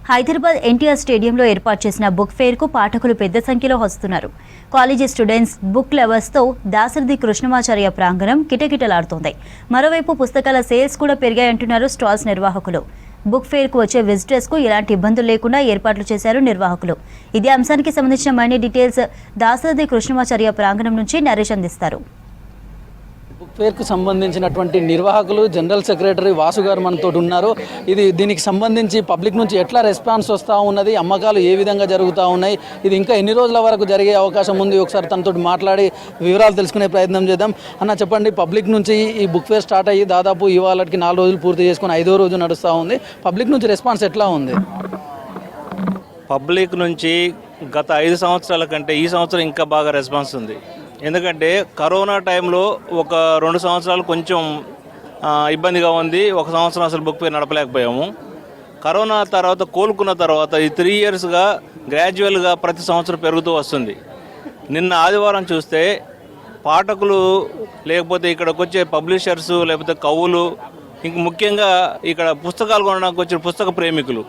హైదరాబాద్ ఎన్టీఆర్ స్టేడియంలో ఏర్పాటు చేసిన బుక్ ఫెయిర్కు పాఠకులు పెద్ద సంఖ్యలో వస్తున్నారు. కాలేజీ స్టూడెంట్స్, బుక్ లవర్స్తో దాశరథి కృష్ణమాచార్య ప్రాంగణం కిటకిటలాడుతోంది. మరోవైపు పుస్తకాల సేల్స్ కూడా పెరిగాయంటున్నారు స్టాల్స్ నిర్వాహకులు. బుక్ ఫెయిర్కు వచ్చే విజిటర్స్కు ఎలాంటి ఇబ్బందులు లేకుండా ఏర్పాట్లు చేశారు నిర్వాహకులు. ఇదే అంశానికి సంబంధించిన మరిన్ని డీటెయిల్స్ దాశరథి కృష్ణమాచార్య ప్రాంగణం నుంచి నరేష్ అందిస్తారు. బుక్ ఫేర్కు సంబంధించినటువంటి నిర్వాహకులు జనరల్ సెక్రటరీ వాసు గారు మనతో ఉన్నారు. దీనికి సంబంధించి పబ్లిక్ నుంచి ఎట్లా రెస్పాన్స్ వస్తూ ఉన్నది, అమ్మకాలు ఏ విధంగా జరుగుతూ ఉన్నాయి, ఇది ఇంకా ఎన్ని రోజుల వరకు జరిగే అవకాశం ఉంది, ఒకసారి తనతో మాట్లాడి వివరాలు తెలుసుకునే ప్రయత్నం చేద్దాం. అన్న చెప్పండి, పబ్లిక్ నుంచి ఈ బుక్ ఫేర్ స్టార్ట్ అయ్యి దాదాపు ఇవాళకి 4 రోజులు పూర్తి చేసుకుని 5వ రోజు నడుస్తూ ఉంది. పబ్లిక్ నుంచి రెస్పాన్స్ ఎట్లా ఉంది? పబ్లిక్ నుంచి గత 5 సంవత్సరాల కంటే ఈ సంవత్సరం ఇంకా బాగా రెస్పాన్స్ ఉంది. ఎందుకంటే కరోనా టైంలో ఒక 2 సంవత్సరాలు కొంచెం ఇబ్బందిగా ఉంది. 1 సంవత్సరం అసలు బుక్ ఫేర్ నడపలేకపోయాము. కరోనా తర్వాత కోలుకున్న తర్వాత ఈ 3 ఇయర్స్గా గ్రాడ్యువల్గా ప్రతి సంవత్సరం పెరుగుతూ వస్తుంది. నిన్న ఆదివారం చూస్తే పాఠకులు, లేకపోతే ఇక్కడికి వచ్చే పబ్లిషర్స్, లేకపోతే కవులు, ఇంక ముఖ్యంగా ఇక్కడ పుస్తకాలు కొనడానికి వచ్చిన పుస్తక ప్రేమికులు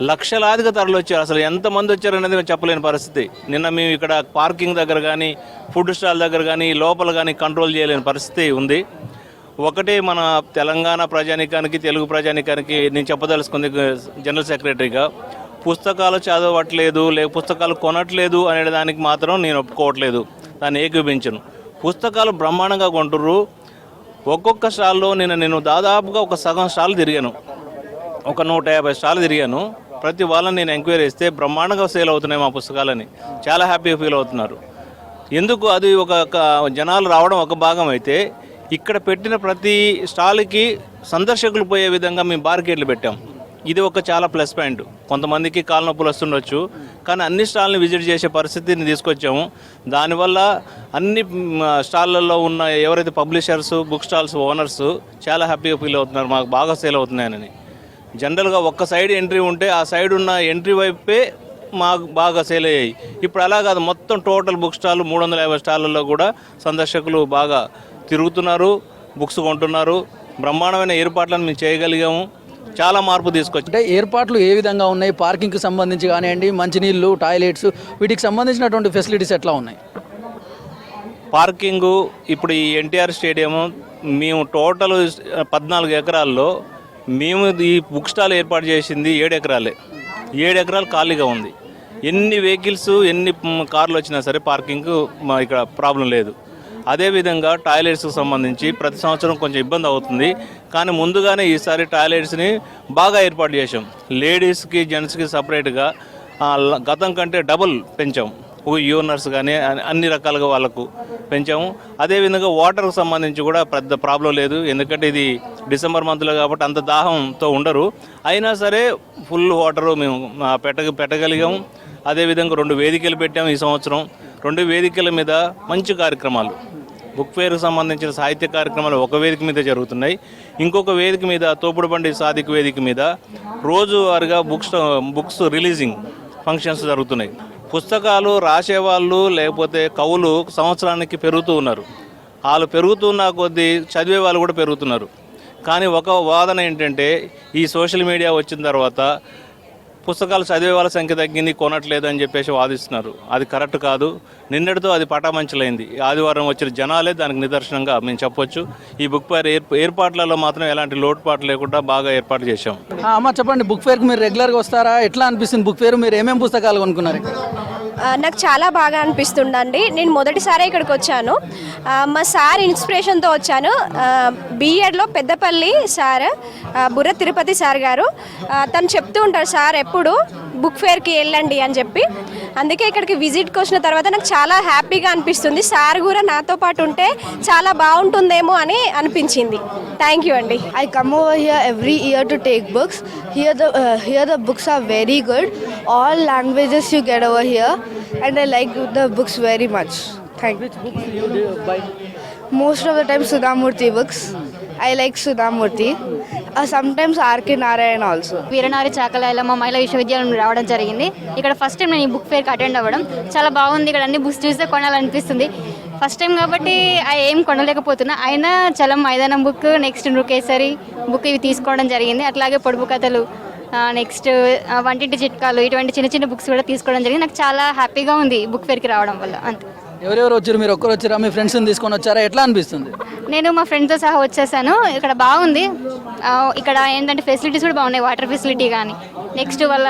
లక్షలాదిగా తరలి వచ్చారు. అసలు ఎంతమంది వచ్చారనేది మేము చెప్పలేని పరిస్థితి. నిన్న మేము ఇక్కడ పార్కింగ్ దగ్గర కానీ, ఫుడ్ స్టాల్ దగ్గర కానీ, లోపల కానీ కంట్రోల్ చేయలేని పరిస్థితి ఉంది. ఒకటే మన తెలంగాణ ప్రజానికానికి, తెలుగు ప్రజానికానికి నేను చెప్పదలుచుకుంది జనరల్ సెక్రటరీగా, పుస్తకాలు చదవట్లేదు, పుస్తకాలు కొనట్లేదు అనే దానికి మాత్రం నేను ఒప్పుకోవట్లేదు, దాన్ని ఏకీభించను. పుస్తకాలు బ్రహ్మాండంగా కొంటుర్రు. ఒక్కొక్క స్టాల్లో నేను దాదాపుగా ఒక సగం స్టాల్ తిరిగాను, ఒక 150 స్టాల్ తిరిగాను. ప్రతి వాళ్ళని నేను ఎంక్వైరీ చేస్తే బ్రహ్మాండంగా సేల్ అవుతున్నాయి మా పుస్తకాలని, చాలా హ్యాపీగా ఫీల్ అవుతున్నారు. ఎందుకు అది ఒక జనాలు రావడం ఒక భాగం అయితే, ఇక్కడ పెట్టిన ప్రతి స్టాల్కి సందర్శకులు పోయే విధంగా మేము బార్గేట్లు పెట్టాం. ఇది ఒక చాలా ప్లస్ పాయింట్. కొంతమందికి కాళ్ళ నొప్పులు వస్తుండొచ్చు, కానీ అన్ని స్టాల్ని విజిట్ చేసే పరిస్థితిని తీసుకొచ్చాము. దానివల్ల అన్ని స్టాళ్ళల్లో ఉన్న ఎవరైతే పబ్లిషర్స్, బుక్ స్టాల్స్ ఓనర్స్ చాలా హ్యాపీగా ఫీల్ అవుతున్నారు, మాకు బాగా సేల్ అవుతున్నాయని. జనరల్గా ఒక్క సైడ్ ఎంట్రీ ఉంటే ఆ సైడ్ ఉన్న ఎంట్రీ వైపే మాకు బాగా సేల్ అయ్యాయి. ఇప్పుడు అలా కాదు, మొత్తం టోటల్ బుక్ స్టాల్ 350 స్టాళ్ళల్లో కూడా సందర్శకులు బాగా తిరుగుతున్నారు, బుక్స్ కొంటున్నారు. బ్రహ్మాండమైన ఏర్పాట్లను మేము చేయగలిగాము. చాలా మార్పు తీసుకొచ్చి. అంటే ఏర్పాట్లు ఏ విధంగా ఉన్నాయి? పార్కింగ్కి సంబంధించి కానివ్వండి, మంచినీళ్ళు, టాయిలెట్స్, వీటికి సంబంధించినటువంటి ఫెసిలిటీస్ ఎట్లా ఉన్నాయి? పార్కింగు ఇప్పుడు ఈ ఎన్టీఆర్ స్టేడియము మేము టోటల్ 14 ఎకరాల్లో మేము ఈ బుక్ స్టాల్ ఏర్పాటు చేసింది 7 ఎకరాలే. 7 ఎకరాలు ఖాళీగా ఉంది. ఎన్ని వెహికల్స్, ఎన్ని కార్లు వచ్చినా సరే పార్కింగ్ ఇక్కడ ప్రాబ్లం లేదు. అదేవిధంగా టాయిలెట్స్కి సంబంధించి ప్రతి సంవత్సరం కొంచెం ఇబ్బంది అవుతుంది, కానీ ముందుగానే ఈసారి టాయిలెట్స్ని బాగా ఏర్పాటు చేసాం. లేడీస్కి, జెంట్స్కి సపరేట్గా గతం కంటే డబుల్ పెంచాం. యూనర్స్ కానీ అన్ని రకాలుగా వాళ్ళకు పెంచాము. అదేవిధంగా వాటర్కి సంబంధించి కూడా పెద్ద ప్రాబ్లం లేదు, ఎందుకంటే ఇది డిసెంబర్ మంత్లో కాబట్టి అంత దాహంతో ఉండరు. అయినా సరే ఫుల్ వాటరు మేము పెట్టగలిగాము. అదేవిధంగా 2 వేదికలు పెట్టాము ఈ సంవత్సరం. 2 వేదికల మీద మంచి కార్యక్రమాలు, బుక్ ఫేర్కి సంబంధించిన సాహిత్య కార్యక్రమాలు ఒక వేదిక మీద జరుగుతున్నాయి. ఇంకొక వేదిక మీద తోపుడు బండి సాదిక్ వేదిక మీద రోజువారీగా బుక్స్ రిలీజింగ్ ఫంక్షన్స్ జరుగుతున్నాయి. పుస్తకాలు రాసేవాళ్ళు, లేకపోతే కవులు సంవత్సరానికి పెరుగుతూ ఉన్నారు. వాళ్ళు పెరుగుతున్న కొద్దీ చదివే వాళ్ళు కూడా పెరుగుతున్నారు. కానీ ఒక వాదన ఏంటంటే, ఈ సోషల్ మీడియా వచ్చిన తర్వాత పుస్తకాలు చదివే వాళ్ళ సంఖ్య తగ్గింది, కొనట్లేదు అని చెప్పేసి వాదిస్తున్నారు. అది కరెక్ట్ కాదు. నిన్నటితో అది పటామంచలైంది. ఆదివారం వచ్చిన జనాలే దానికి నిదర్శనంగా మేము చెప్పొచ్చు. ఈ బుక్ ఫేర్ ఏర్పాట్లలో మాత్రం ఎలాంటి లోటుపాటు లేకుండా బాగా ఏర్పాటు చేశాం. అమ్మ చెప్పండి, బుక్ ఫేర్కి మీరు రెగ్యులర్గా వస్తారా? ఎట్లా అనిపిస్తుంది బుక్ ఫేర్? మీరు ఏమేమి పుస్తకాలు కొనుక్కున్నారు? నాకు చాలా బాగా అనిపిస్తుందండి. నేను మొదటిసారి ఇక్కడికి వచ్చాను. మా సార్ ఇన్స్పిరేషన్తో వచ్చాను. బీఎడ్లో పెద్దపల్లి సార్, బుర్ర తిరుపతి సార్ గారు, తను చెప్తూ ఉంటారు సార్ ఎప్పుడు బుక్ ఫేర్కి వెళ్ళండి అని చెప్పి. అందుకే ఇక్కడికి విజిట్కి వచ్చిన తర్వాత నాకు చాలా హ్యాపీగా అనిపిస్తుంది. సార్ కూడా నాతో పాటు ఉంటే చాలా బాగుంటుందేమో అని అనిపించింది. థ్యాంక్ యూ అండి. I come over here every year to take books. Here the books are very good. All languages you get over here, and I like the books very much. Thank you. Which books you buy? Most of the time Sudhamurthy books. I like Sudhamurthy. Sometimes R.K. Narayan also. వీరనారి చాకలాయలమ్మ మహిళా విశ్వవిద్యాలయం రావడం జరిగింది. ఇక్కడ first time నేను ఈ book ఫేర్కి attend అవ్వడం చాలా బాగుంది. ఇక్కడ అన్ని బుక్స్ చూస్తే కొనాలనిపిస్తుంది. ఫస్ట్ టైం కాబట్టి ఏం కొనలేకపోతున్నా, అయినా చలం మైదానం బుక్, నెక్స్ట్ నృకేసరి బుక్ ఇవి తీసుకోవడం జరిగింది. అట్లాగే పొడుపు కథలు నెక్స్ట్ వంటింటి చిట్కాలు ఇటువంటి చిన్న చిన్న బుక్స్ కూడా తీసుకోవడం జరిగింది. నాకు చాలా హ్యాపీగా ఉంది బుక్ ఫేర్కి రావడం వల్ల. అంతే. ఎవరెవరు వచ్చారు? మీరు ఒక్కరు వచ్చారా? మీ ఫ్రెండ్స్ని తీసుకొని వచ్చారా? ఎట్లా అనిపిస్తుంది? నేను మా ఫ్రెండ్స్తో సహా వచ్చేసాను. ఇక్కడ బాగుంది. ఇక్కడ ఏంటంటే ఫెసిలిటీస్ కూడా బాగున్నాయి, వాటర్ ఫెసిలిటీ కానీ నెక్స్ట్ వాళ్ళ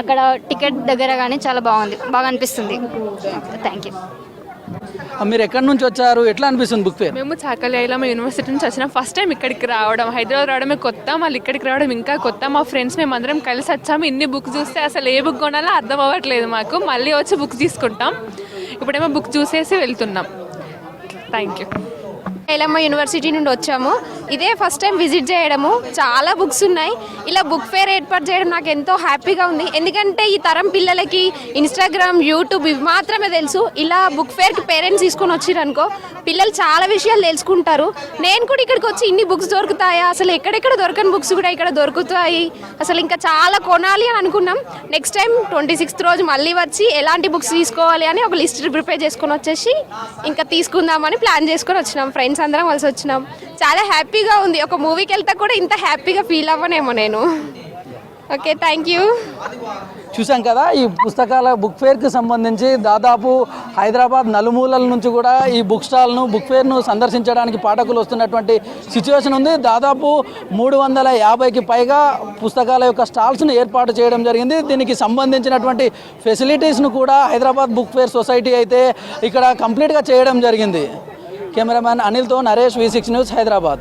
అక్కడ టికెట్ దగ్గర కానీ చాలా బాగుంది, బాగా అనిపిస్తుంది. Thank you. మీరు ఎక్కడి నుంచి వచ్చారు? ఎట్లా అనిపిస్తుంది బుక్ ఫేర్? మేము చాకలియాల యూనివర్సిటీ నుంచి వచ్చినాం. ఫస్ట్ టైం ఇక్కడికి రావడం, హైదరాబాద్ రావడమే కొత్త, మళ్ళీ ఇక్కడికి రావడం ఇంకా కొత్త. మా ఫ్రెండ్స్ మేము అందరం కలిసి వచ్చాము. ఇన్ని బుక్స్ చూస్తే అసలు ఏ బుక్ కొనాలో అర్థం అవ్వట్లేదు మాకు. మళ్ళీ వచ్చి బుక్స్ తీసుకుంటాం. ఇప్పుడేమో బుక్ చూసేసి వెళ్తున్నాం. Thank you. ఎలమ్మ యూనివర్సిటీ నుండి వచ్చాము. ఇదే ఫస్ట్ టైం విజిట్ చేయడము. చాలా బుక్స్ ఉన్నాయి. ఇలా బుక్ ఫేర్ ఏర్పాటు చేయడం నాకు ఎంతో హ్యాపీగా ఉంది. ఎందుకంటే ఈ తరం పిల్లలకి ఇన్స్టాగ్రామ్, యూట్యూబ్ ఇవి మాత్రమే తెలుసు. ఇలా బుక్ ఫేర్కి పేరెంట్స్ తీసుకొని వచ్చిరనుకో పిల్లలు చాలా విషయాలు తెలుసుకుంటారు. నేను కూడా ఇక్కడికి వచ్చి ఇన్ని బుక్స్ దొరుకుతాయా, అసలు ఎక్కడెక్కడ దొరకని బుక్స్ కూడా ఇక్కడ దొరుకుతాయి, అసలు ఇంకా చాలా కొనాలి అని అనుకున్నాం. నెక్స్ట్ టైం 26th రోజు మళ్ళీ వచ్చి ఎలాంటి బుక్స్ తీసుకోవాలి అని ఒక లిస్ట్ ప్రిపేర్ చేసుకొని వచ్చేసి ఇంకా తీసుకుందామని ప్లాన్ చేసుకొని వచ్చినాం. ఫ్రెండ్స్ అందరం కలిసి వచ్చినాం. చాలా హ్యాపీగా ఉంది. ఒక మూవీకి వెళ్తా కూడా ఇంత హ్యాపీగా ఫీల్ అవ్వనేమో నేను. Okay, thank you. చూసాం కదా, ఈ పుస్తకాల బుక్ ఫేర్కి సంబంధించి దాదాపు హైదరాబాద్ నలుమూలల నుంచి కూడా ఈ బుక్ స్టాల్ను, బుక్ ఫేర్ను సందర్శించడానికి పాఠకులు వస్తున్నటువంటి సిచ్యువేషన్ ఉంది. దాదాపు 350కి పైగా పుస్తకాల యొక్క స్టాల్స్ను ఏర్పాటు చేయడం జరిగింది. దీనికి సంబంధించినటువంటి ఫెసిలిటీస్ను కూడా హైదరాబాద్ బుక్ ఫేర్ సొసైటీ అయితే ఇక్కడ కంప్లీట్గా చేయడం జరిగింది. కెమెరామ్యాన్ అనిల్తో నరేష్, V6 న్యూస్, హైదరాబాద్.